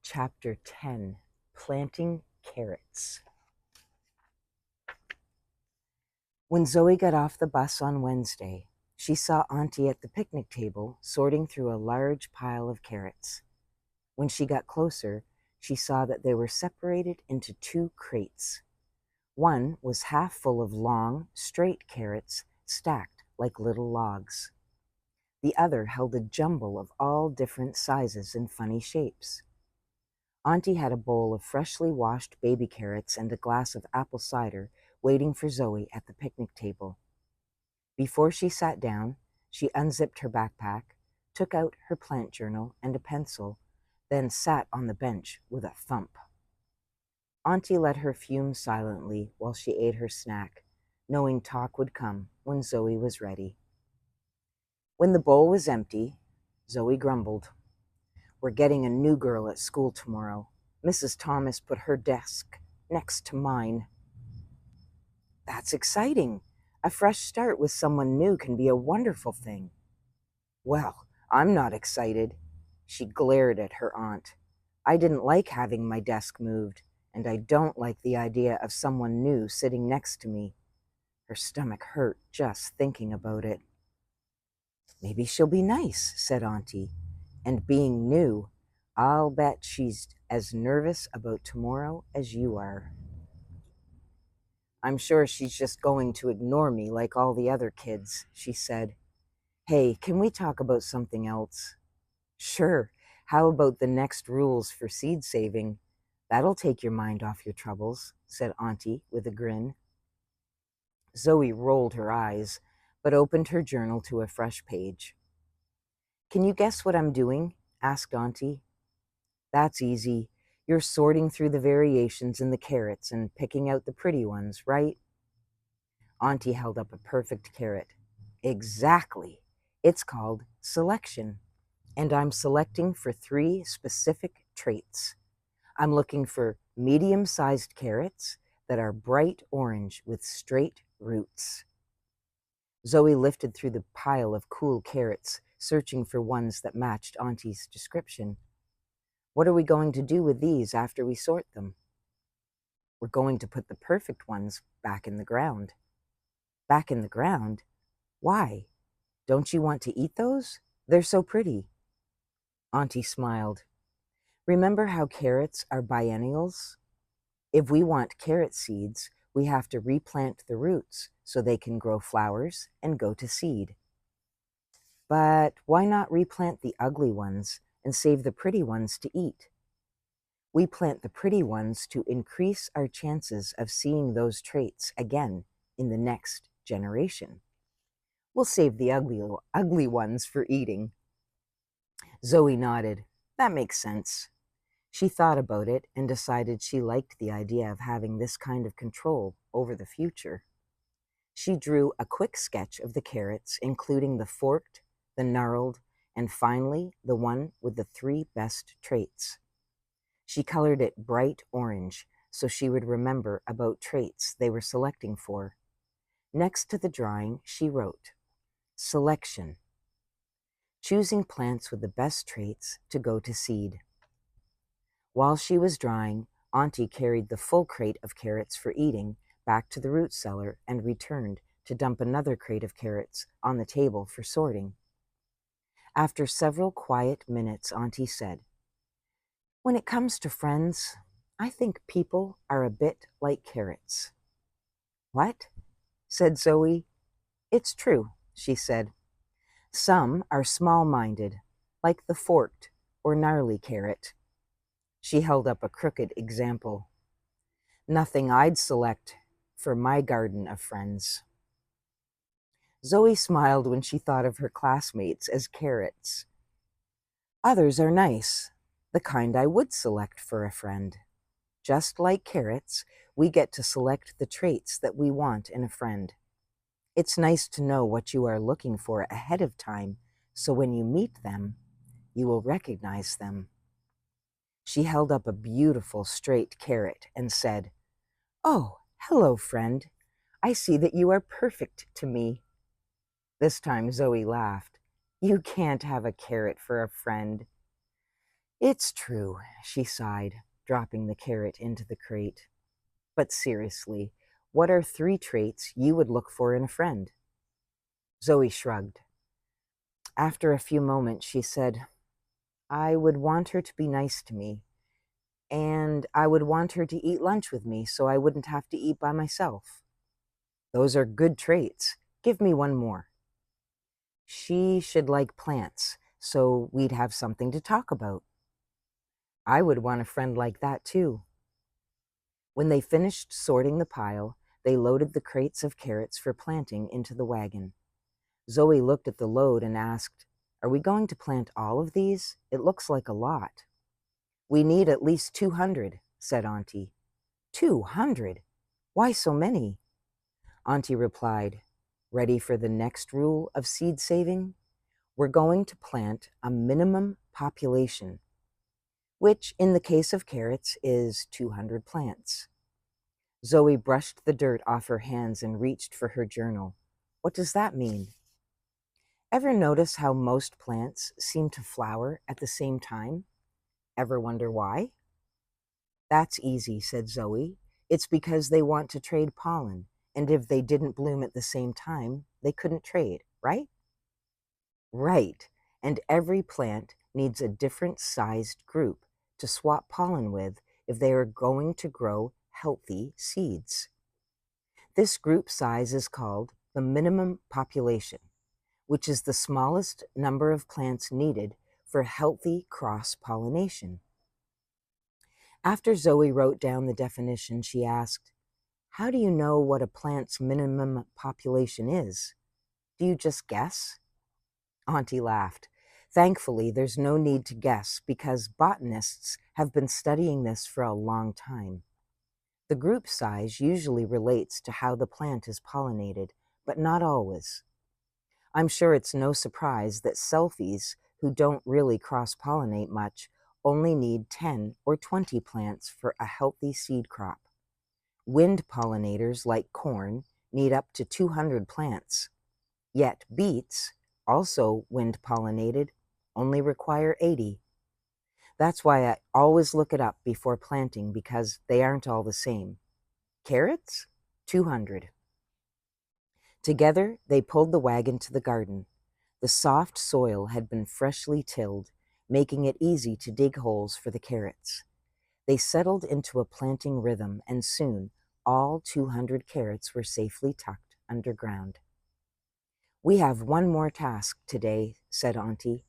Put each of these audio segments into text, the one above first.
Chapter 10, Planting Carrots. When Zoe got off the bus on Wednesday, she saw Auntie at the picnic table sorting through a large pile of carrots. When she got closer, she saw that they were separated into two crates. One was half full of long, straight carrots stacked like little logs. The other held a jumble of all different sizes and funny shapes. Auntie had a bowl of freshly washed baby carrots and a glass of apple cider waiting for Zoe at the picnic table. Before she sat down, she unzipped her backpack, took out her plant journal and a pencil, then sat on the bench with a thump. Auntie let her fume silently while she ate her snack, knowing talk would come when Zoe was ready. When the bowl was empty, Zoe grumbled, "We're getting a new girl at school tomorrow. Mrs. Thomas put her desk next to mine." "That's exciting. A fresh start with someone new can be a wonderful thing." "Well, I'm not excited." She glared at her aunt. "I didn't like having my desk moved, and I don't like the idea of someone new sitting next to me." Her stomach hurt just thinking about it. "Maybe she'll be nice," said Auntie. "And being new, I'll bet she's as nervous about tomorrow as you are." "I'm sure she's just going to ignore me like all the other kids," she said. "Hey, can we talk about something else?" "Sure. How about the next rules for seed saving? That'll take your mind off your troubles," said Auntie with a grin. Zoe rolled her eyes, but opened her journal to a fresh page. "Can you guess what I'm doing?" asked Auntie. "That's easy. You're sorting through the variations in the carrots and picking out the pretty ones, right?" Auntie held up a perfect carrot. "Exactly. It's called selection, and I'm selecting for 3 specific traits. I'm looking for medium-sized carrots that are bright orange with straight roots." Zoe lifted through the pile of cool carrots, searching for ones that matched Auntie's description. "What are we going to do with these after we sort them?" "We're going to put the perfect ones back in the ground." "Back in the ground? Why? Don't you want to eat those? They're so pretty." Auntie smiled. "Remember how carrots are biennials? If we want carrot seeds, we have to replant the roots so they can grow flowers and go to seed." "But why not replant the ugly ones and save the pretty ones to eat?" "We plant the pretty ones to increase our chances of seeing those traits again in the next generation. We'll save the ugly ones for eating." Zoe nodded. "That makes sense." She thought about it and decided she liked the idea of having this kind of control over the future. She drew a quick sketch of the carrots, including the forked, the gnarled, and finally the one with the 3 best traits. She colored it bright orange so she would remember about traits they were selecting for. Next to the drawing, she wrote, "Selection. Choosing plants with the best traits to go to seed." While she was drawing, Auntie carried the full crate of carrots for eating back to the root cellar and returned to dump another crate of carrots on the table for sorting. After several quiet minutes, Auntie said, "When it comes to friends, I think people are a bit like carrots." "What?" said Zoe. "It's true," she said. "Some are small-minded, like the forked or gnarly carrot." She held up a crooked example. "Nothing I'd select for my garden of friends." Zoe smiled when she thought of her classmates as carrots. "Others are nice, the kind I would select for a friend. Just like carrots, we get to select the traits that we want in a friend. It's nice to know what you are looking for ahead of time, so when you meet them, you will recognize them." She held up a beautiful straight carrot and said, "Oh, hello, friend. I see that you are perfect to me." This time Zoe laughed. "You can't have a carrot for a friend." It's true, she sighed, dropping the carrot into the crate. But seriously, what are 3 traits you would look for in a friend? Zoe shrugged. After a few moments, she said, I would want her to be nice to me, and I would want her to eat lunch with me so I wouldn't have to eat by myself. Those are good traits. Give me one more. She should like plants, so we'd have something to talk about. I would want a friend like that too. When they finished sorting the pile, they loaded the crates of carrots for planting into the wagon. Zoe looked at the load and asked, Are we going to plant all of these? It looks like a lot. We need at least 200, said Auntie. 200? Why so many? Auntie replied, Ready for the next rule of seed saving? We're going to plant a minimum population, which in the case of carrots is 200 plants. Zoe brushed the dirt off her hands and reached for her journal. What does that mean? Ever notice how most plants seem to flower at the same time? Ever wonder why? That's easy, said Zoe. It's because they want to trade pollen, and if they didn't bloom at the same time, they couldn't trade, right? Right, and every plant needs a different sized group to swap pollen with if they are going to grow healthy seeds. This group size is called the minimum population, which is the smallest number of plants needed for healthy cross-pollination. After Zoe wrote down the definition, she asked, How do you know what a plant's minimum population is? Do you just guess? Auntie laughed. Thankfully, there's no need to guess because botanists have been studying this for a long time. The group size usually relates to how the plant is pollinated, but not always. I'm sure it's no surprise that selfies who don't really cross-pollinate much only need 10 or 20 plants for a healthy seed crop. Wind pollinators like corn need up to 200 plants. Yet beets, also wind pollinated, only require 80. That's why I always look it up before planting because they aren't all the same. Carrots? 200. Together, they pulled the wagon to the garden. The soft soil had been freshly tilled, making it easy to dig holes for the carrots. They settled into a planting rhythm, and soon all 200 carrots were safely tucked underground. We have one more task today, said Auntie.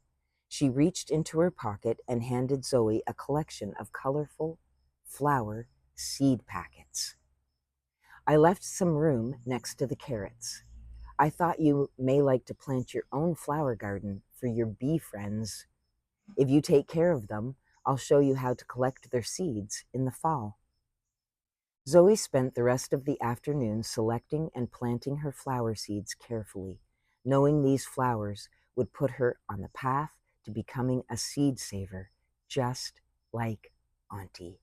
She reached into her pocket and handed Zoe a collection of colorful flower seed packets. I left some room next to the carrots. I thought you may like to plant your own flower garden for your bee friends. If you take care of them, I'll show you how to collect their seeds in the fall. Zoe spent the rest of the afternoon selecting and planting her flower seeds carefully, knowing these flowers would put her on the path to becoming a seed saver, just like Auntie.